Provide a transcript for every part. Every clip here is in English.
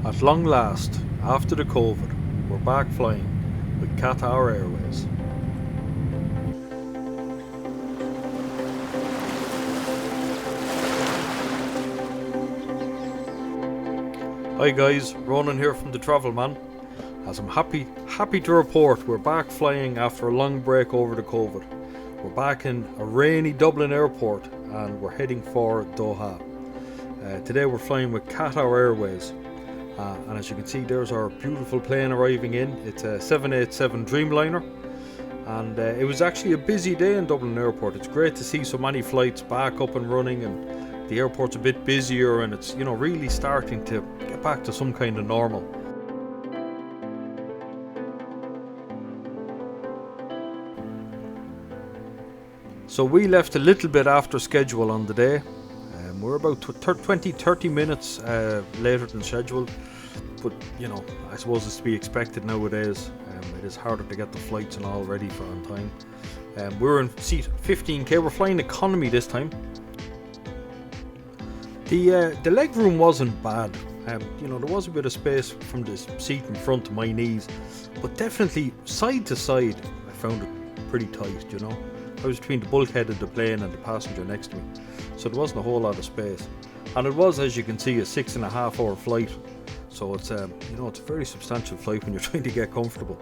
At long last, after the COVID, we're back flying with Qatar Airways. Hi guys, Ronan here from the Travel Man. As I'm happy to report we're back flying after a long break over the COVID. We're back in a rainy Dublin airport and we're heading for Doha. Today we're flying with Qatar Airways. And as you can see, there's our beautiful plane arriving in. It's a 787 Dreamliner, and it was actually a busy day in Dublin Airport. It's great to see so many flights back up and running, and the airport's a bit busier, and it's really starting to get back to some kind of normal. So we left a little bit after schedule on the day. We're about 20-30 minutes later than scheduled, but I suppose it's to be expected nowadays. It is harder to get the flights and all ready for on time. We're in seat 15K. We're flying economy this time. The leg room wasn't bad. There was a bit of space from the seat in front to my knees, but definitely side to side I found it pretty tight. I was between the bulkhead of the plane and the passenger next to me, so there wasn't a whole lot of space. And it was, as you can see, a 6.5 hour flight, so it's it's a very substantial flight when you're trying to get comfortable.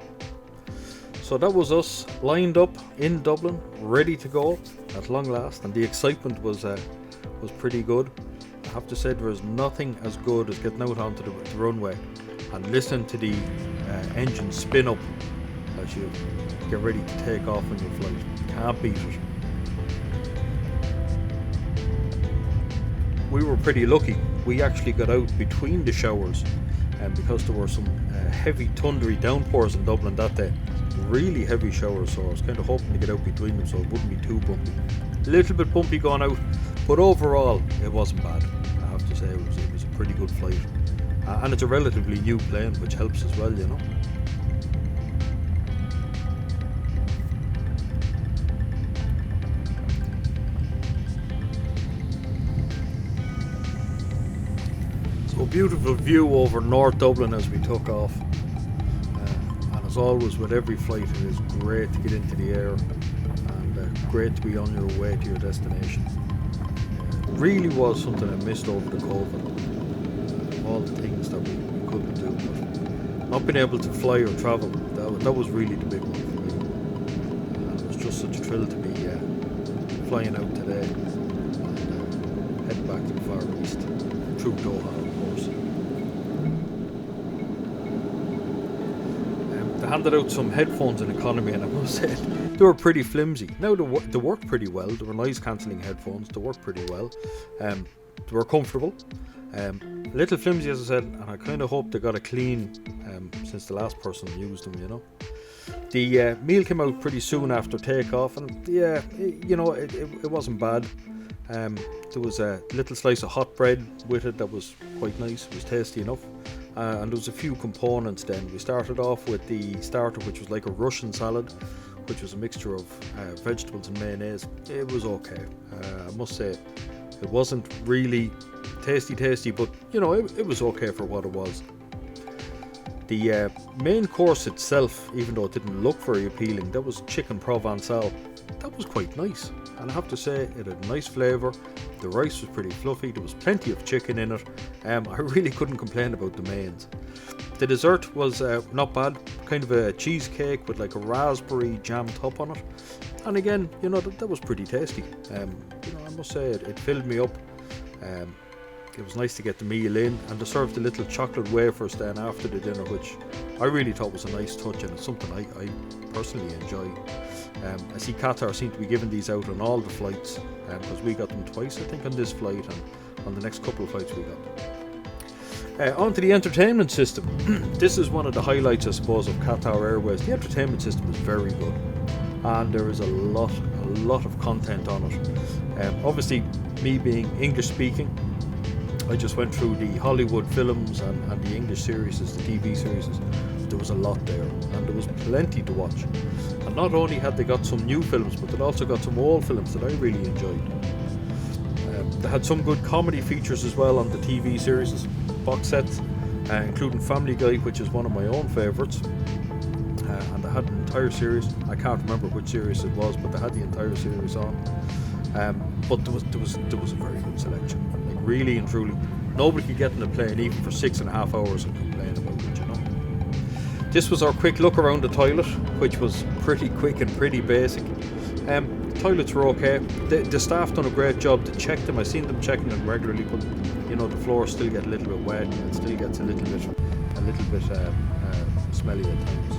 So that was us lined up in Dublin, ready to go at long last, and the excitement was pretty good. I have to say, there was nothing as good as getting out onto the runway and listening to the engine spin up as you get ready to take off on your flight. Can't beat it. We were pretty lucky. We actually got out between the showers, and because there were some heavy thundery downpours in Dublin that day, really heavy showers, so I was kind of hoping to get out between them so it wouldn't be too bumpy. A little bit bumpy going out, but overall it wasn't bad. I have to say it was a pretty good flight, and it's a relatively new plane, which helps as well. So beautiful view over North Dublin as we took off, and as always with every flight, it is great to get into the air and great to be on your way to your destination. Really was something I missed over the COVID, all the things that we couldn't do, but not being able to fly or travel, that was really the big one for me, and it was just such a thrill to be flying out today and head back to the Far East through Doha, of course. They handed out some headphones in economy, and I must say they were pretty flimsy. Now they worked pretty well. They were noise cancelling headphones. They worked pretty well. They were comfortable. A little flimsy, as I said, and I kind of hope they got it clean since the last person used them. The meal came out pretty soon after takeoff, and it wasn't bad. There was a little slice of hot bread with it that was quite nice. It was tasty enough. And there was a few components then. We started off with the starter, which was like a Russian salad, which was a mixture of vegetables and mayonnaise. It was okay. I must say, it wasn't really tasty, but it was okay for what it was. The main course itself, even though it didn't look very appealing, that was chicken provençal. That was quite nice, and I have to say it had a nice flavour. The rice was pretty fluffy, there was plenty of chicken in it. I really couldn't complain about the mains. The dessert was not bad, kind of a cheesecake with like a raspberry jam top on it, and again, that was pretty tasty. I must say it filled me up. It was nice to get the meal in, and they served the little chocolate wafers then after the dinner, which I really thought was a nice touch, and it's something I personally enjoy. I see Qatar seem to be giving these out on all the flights, because we got them twice, I think, on this flight, and on the next couple of flights we got them. On to the entertainment system. This is one of the highlights, I suppose, of Qatar Airways. The entertainment system is very good, and there is a lot of content on it. Obviously, me being English speaking, I just went through the Hollywood films and the English series, the TV series. There was a lot there, and there was plenty to watch. And not only had they got some new films, but they also got some old films that I really enjoyed. They had some good comedy features as well on the TV series, box sets, including Family Guy, which is one of my own favourites. And they had an entire series. I can't remember which series it was, but they had the entire series on. But there was a very good selection. Like, really and truly, nobody could get in the plane even for 6.5 hours and complain about it, you know. This was our quick look around the toilet, which was pretty quick and pretty basic. Toilets were okay. The staff done a great job to check them. I've seen them checking them regularly, but you know, the floors still get a little bit wet and it still gets a little bit smelly at times.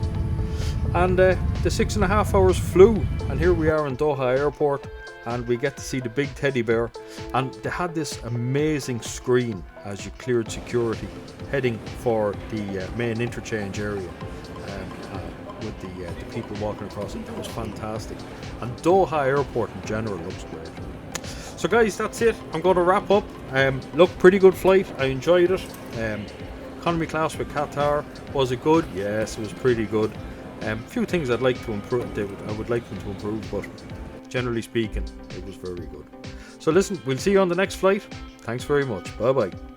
And the 6.5 hours flew, and here we are in Doha airport, and we get to see the big teddy bear. And they had this amazing screen as you cleared security, heading for the main interchange area, with the people walking across it. That was fantastic. And Doha airport in general looks great. So guys, that's it. I'm going to wrap up. Look, pretty good flight. I enjoyed it. Economy class with Qatar. Was it good? Yes, it was pretty good. A few things I'd like to improve. I would like them to improve, but generally speaking, it was very good. So listen, we'll see you on the next flight. Thanks very much. Bye bye.